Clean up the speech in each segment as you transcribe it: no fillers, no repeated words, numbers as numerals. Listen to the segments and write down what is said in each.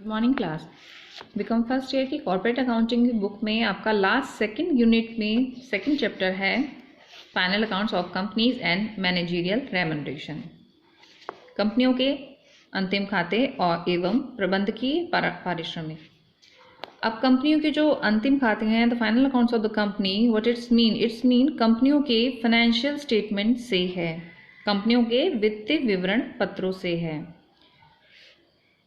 Morning class. BCom first year की corporate accounting की book में आपका लास्ट सेकंड यूनिट में सेकंड चैप्टर है final accounts of companies and managerial remuneration. कंपनियों के अंतिम खाते और एवं प्रबंधकीय पारिश्रमिक। अब कंपनियों के जो अंतिम खाते हैं the final accounts of the company, what it's mean कंपनियों के फाइनेंशियल स्टेटमेंट से है, कंपनियों के वित्तीय विवरण पत्रों से है।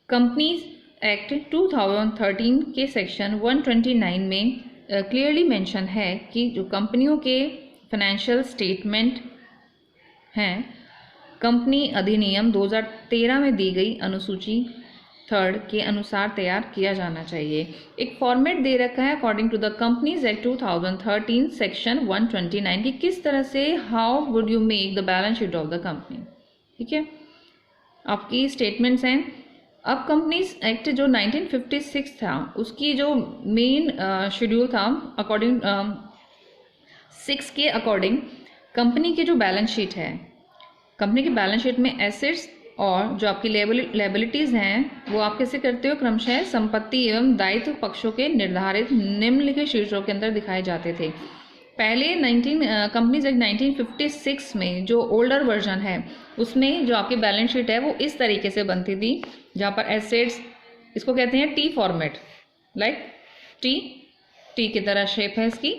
कंपनीज एक्ट 2013 के सेक्शन 129 में क्लियरली मेंशन है कि जो कंपनियों के फाइनेंशियल स्टेटमेंट हैं कंपनी अधिनियम 2013 में दी गई अनुसूची 3 के अनुसार तैयार किया जाना चाहिए। एक फॉर्मेट दे रखा है according to the companies act 2013 section 129 कि किस तरह से how would you make the balance sheet of the company. ठीक है, आपकी स्टेटमेंट्स हैं। अब कंपनीज एक्ट जो 1956 था उसकी जो मेन शेड्यूल था अकॉर्डिंग 6 के अकॉर्डिंग कंपनी की जो बैलेंस शीट है, कंपनी की बैलेंस शीट में एसेट्स और जो आपकी लायबिलिटीज़ हैं वो आप कैसे करते हो, क्रमशः संपत्ति एवं दायित्व पक्षों के निर्धारित निम्नलिखित शीर्षों के अंदर दिखाए जाते थे। पहले कंपनीज एक्ट 1956 में जो ओल्डर वर्जन है उसमें जो आपकी बैलेंस शीट है वो इस तरीके से बनती थी, जहाँ पर एसेट्स, इसको कहते हैं टी फॉर्मेट, लाइक टी की तरह शेप है इसकी।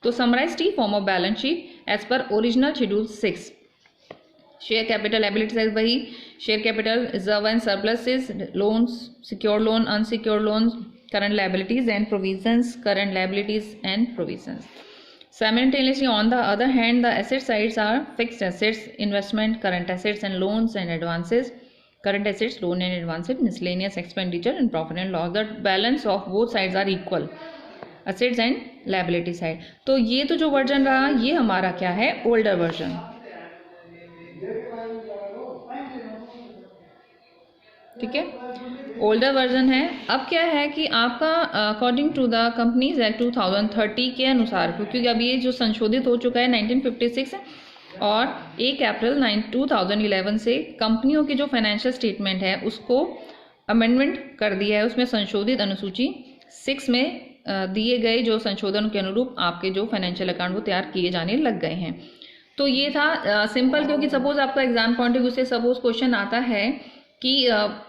तो summarise T form of balance sheet as per original schedule 6। Share capital liabilities वही, share capital, reserve and surpluses, loans, secured loan, unsecured loan, current liabilities and provisions, current liabilities and provisions. Simultaneously, on the other hand, the asset sides are fixed assets, investment, current assets and loans and advances, current assets, loan and advances, miscellaneous expenditure and profit and loss. The balance of both sides are equal, assets and liability side. तो ये तो जो version रहा ये हमारा क्या है, older version. ठीक है, ओल्डर वर्जन है। अब क्या है कि आपका according to the companies act 2030 के अनुसार, क्योंकि अब ये जो संशोधित हो चुका है 1956 और 1 अप्रैल 2011 से कंपनियों की जो फाइनेंशियल स्टेटमेंट है उसको अमेंडमेंट कर दिया है। उसमें संशोधित अनुसूची 6 में दिए गए जो संशोधन के अनुरूप आपके जो फाइनेंशियल अकाउंट वो तैयार किए जाने लग गए हैं। तो ये था सिंपल, क्योंकि सपोज आपका एग्जाम पॉइंट ऑफ व्यू से सपोज क्वेश्चन आता है कि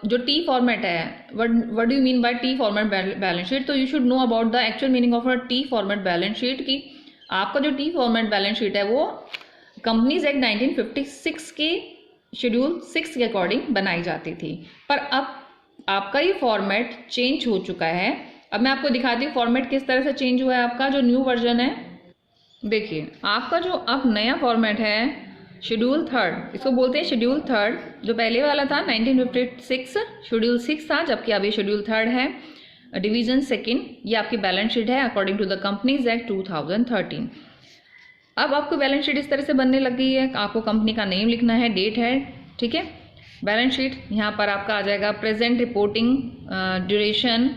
जो टी फॉर्मेट है, what do you mean by T format balance sheet, तो you should know about the actual meaning of a T format balance sheet. कि आपका जो टी फॉर्मेट बैलेंस शीट है वो कंपनीज एक्ट 1956 के शेड्यूल 6 के according बनाई जाती थी, पर अब आपका ये फॉर्मेट चेंज हो चुका है। अब मैं आपको दिखाती हूँ फॉर्मेट किस तरह से चेंज हुआ है। आपका जो न्यू वर्जन है, देखिए आपका जो अब नया फॉर्मेट है शेड्यूल 3, इसको बोलते हैं शेड्यूल 3। जो पहले वाला था 1956 शेड्यूल 6 था, जबकि अब ये शेड्यूल 3 है, डिवीजन 2। ये आपकी बैलेंस शीट है according to the companies act 2013। अब आपको बैलेंस शीट इस तरह से बनने लग गई है। आपको कंपनी का नेम लिखना है, डेट है, ठीक है। बैलेंस शीट यहाँ पर आपका आ जाएगा प्रेजेंट रिपोर्टिंग ड्यूरेशन,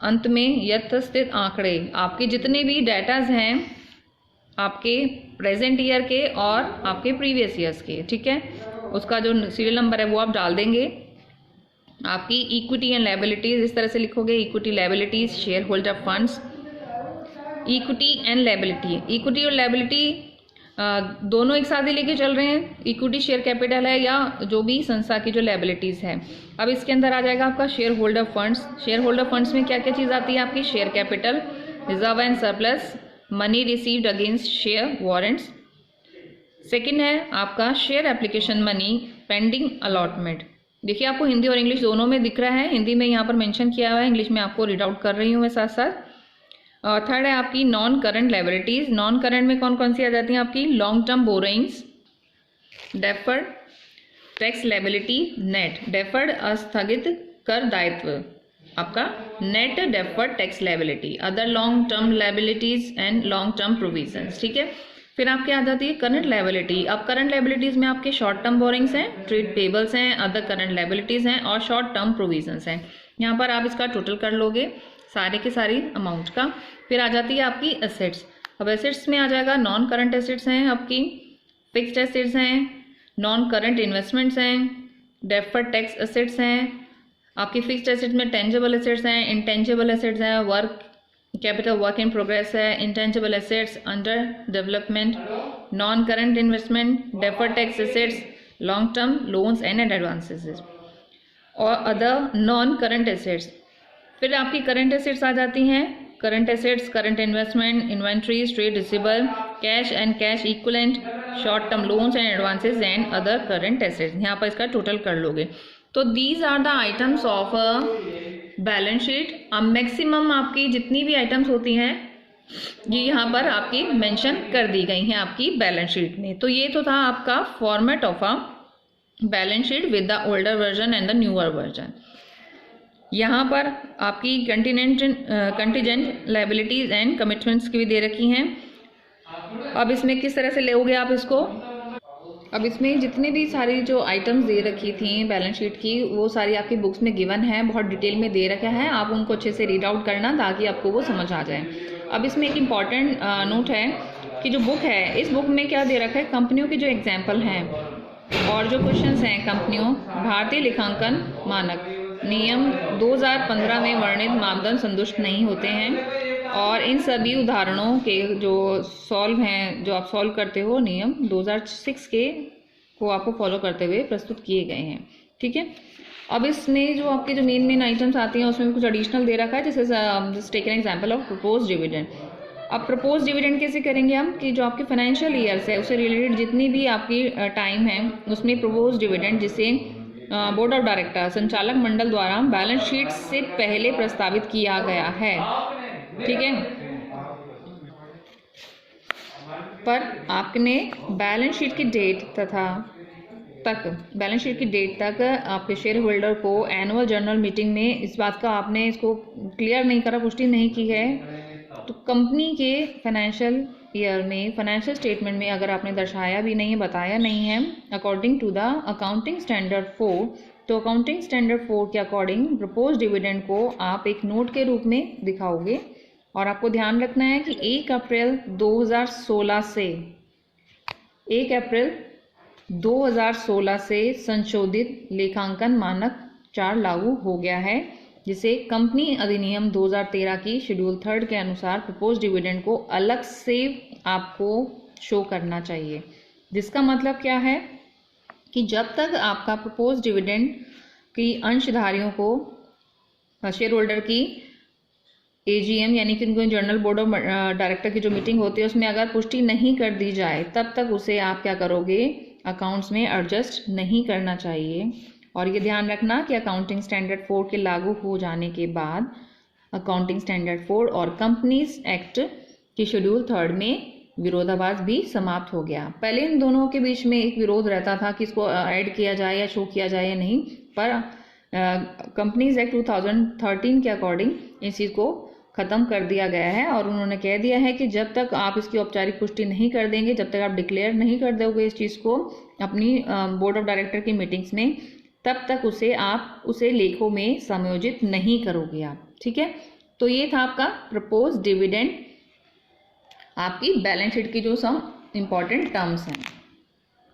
अंत में यथास्थित आंकड़े, आपके जितने भी डाटाज हैं आपके प्रेजेंट ईयर के और आपके प्रीवियस ईयर्स के, ठीक है। उसका जो सीरियल नंबर है वो आप डाल देंगे। आपकी इक्विटी एंड लायबिलिटीज इस तरह से लिखोगे, equity liabilities, share holder funds, equity and liability. Equity और लायबिलिटी दोनों एक साथ ही लेके चल रहे हैं। इक्विटी शेयर कैपिटल है या जो भी संस्था की जो लायबिलिटीज है। अब इसके अंदर आ जाएगा आपका share holder funds. Share holder funds में क्या क्या चीज़ आती है आपकी, share capital, reserve and surplus, money received against share warrants. Second है आपका share application money pending allotment. देखिए आपको हिंदी और इंग्लिश दोनों में दिख रहा है, हिंदी में यहाँ पर मेंशन किया हुआ है, इंग्लिश में आपको रीड आउट कर रही हूँ मैं साथ साथ। और थर्ड है आपकी non current liabilities. Non current में कौन कौन सी आ जाती हैं आपकी, long term borrowings, deferred tax liability, net deferred अस्थगित कर दायित्व, आपका net deferred tax liability, other long term liabilities and long term provisions, ठीक है। फिर आपके आ जाती है करंट लायबिलिटी। अब करंट लायबिलिटीज में आपके शॉर्ट टर्म बोरिंग्स हैं, ट्रेड पेबल्स हैं, अदर करंट लायबिलिटीज हैं और शॉर्ट टर्म प्रोविजंस हैं। यहाँ पर आप इसका टोटल कर लोगे सारे के सारी अमाउंट का। फिर आ जाती है आपकी एसेट्स। अब एसेट्स में आ जाएगा नॉन करंट एसेट्स हैं आपकी, फिक्स्ड एसेट्स हैं, नॉन करंट इन्वेस्टमेंट्स हैं, डेफर्ड टैक्स एसेट्स हैं, आपकी फिक्स्ड एसेट्स में टेंजिबल एसेट्स हैं, इंटेंजिबल एसेट्स हैं, work capital work in progress है, intangible assets under development, non current investment, deferred tax assets, long term loans and advances और other non current assets. फिर आपकी current assets आ जाती हैं, current assets, current investment, inventories, trade receivable, cash and cash equivalent, short term loans and advances and other current assets. यहाँ पर इसका total कर लोगे तो these are the items of balance sheet. अब मैक्सिमम आपकी जितनी भी आइटम्स होती हैं ये यहाँ पर आपकी मेंशन कर दी गई हैं आपकी बैलेंस शीट में। तो ये तो था आपका format of a balance sheet with the older version and the newer version. यहाँ पर आपकी कंटीजेंट लायबिलिटीज एंड कमिटमेंट्स की भी दे रखी हैं। अब इसमें किस तरह से लोगे आप इसको, अब इसमें जितने भी सारी जो आइटम्स दे रखी थी बैलेंस शीट की वो सारी आपकी बुक्स में गिवन है, बहुत डिटेल में दे रखा है, आप उनको अच्छे से रीड आउट करना ताकि आपको वो समझ आ जाए। अब इसमें एक इम्पॉर्टेंट नोट है कि जो बुक है इस बुक में क्या दे रखा है, कंपनियों की जो एग्जाम्पल हैं और जो क्वेश्चंस हैं कंपनियों भारतीय लेखांकन मानक नियम 2015 में वर्णित मापदंड संतुष्ट नहीं होते हैं और इन सभी उदाहरणों के जो सॉल्व हैं, जो आप सॉल्व करते हो नियम 2006 के को आपको फॉलो करते हुए प्रस्तुत किए गए हैं। ठीक है, अब इसमें जो आपके जो मेन आइटम्स आती हैं उसमें कुछ एडिशनल दे रखा है, जैसे take an example of propose dividend. अब प्रपोज डिविडेंड कैसे करेंगे हम कि जो आपके फाइनेंशियल ईयर्स है उससे रिलेटेड जितनी भी आपकी टाइम है उसमें प्रपोज डिविडेंड जिसे बोर्ड ऑफ डायरेक्टर संचालक मंडल द्वारा बैलेंस शीट से पहले प्रस्तावित किया गया है। ठीक है, पर आपने बैलेंस शीट की डेट बैलेंस शीट की डेट तक आपके शेयर होल्डर को एनुअल जनरल मीटिंग में इस बात का आपने इसको क्लियर नहीं करा, पुष्टि नहीं की है, तो कंपनी के फाइनेंशियल ईयर में फाइनेंशियल स्टेटमेंट में अगर आपने दर्शाया भी नहीं है, बताया नहीं है according to the accounting standard 4, तो अकाउंटिंग स्टैंडर्ड 4 के अकॉर्डिंग प्रपोज डिविडेंड को आप एक नोट के रूप में दिखाओगे। और आपको ध्यान रखना है कि 1 अप्रैल 2016 से संशोधित लेखांकन मानक 4 लागू हो गया है, जिसे कंपनी अधिनियम 2013 की शेड्यूल 3 के अनुसार प्रपोज डिविडेंड को अलग से आपको शो करना चाहिए। जिसका मतलब क्या है कि जब तक आपका प्रपोज डिविडेंड की अंशधारियों को शेयर होल्डर की एजीएम यानी कि उनको जनरल बोर्ड ऑफ डायरेक्टर की जो मीटिंग होती है उसमें अगर पुष्टि नहीं कर दी जाए तब तक उसे आप क्या करोगे, अकाउंट्स में एडजस्ट नहीं करना चाहिए। और ये ध्यान रखना कि अकाउंटिंग स्टैंडर्ड 4 के लागू हो जाने के बाद अकाउंटिंग स्टैंडर्ड 4 और कंपनीज एक्ट की शेड्यूल 3 में विरोधाभास भी समाप्त हो गया। पहले इन दोनों के बीच में एक विरोध रहता था कि इसको ऐड किया जाए या शो किया जाए या नहीं, पर कंपनीज एक्ट 2013 के अकॉर्डिंग इस चीज़ को ख़त्म कर दिया गया है और उन्होंने कह दिया है कि जब तक आप इसकी औपचारिक पुष्टि नहीं कर देंगे, जब तक आप डिक्लेयर नहीं कर दोगे इस चीज़ को अपनी बोर्ड ऑफ डायरेक्टर की मीटिंग्स में, तब तक उसे लेखों में समायोजित नहीं करोगे आप। ठीक है, तो ये था आपका प्रपोज डिविडेंड, आपकी बैलेंस शीट की जो सम इम्पॉर्टेंट टर्म्स हैं।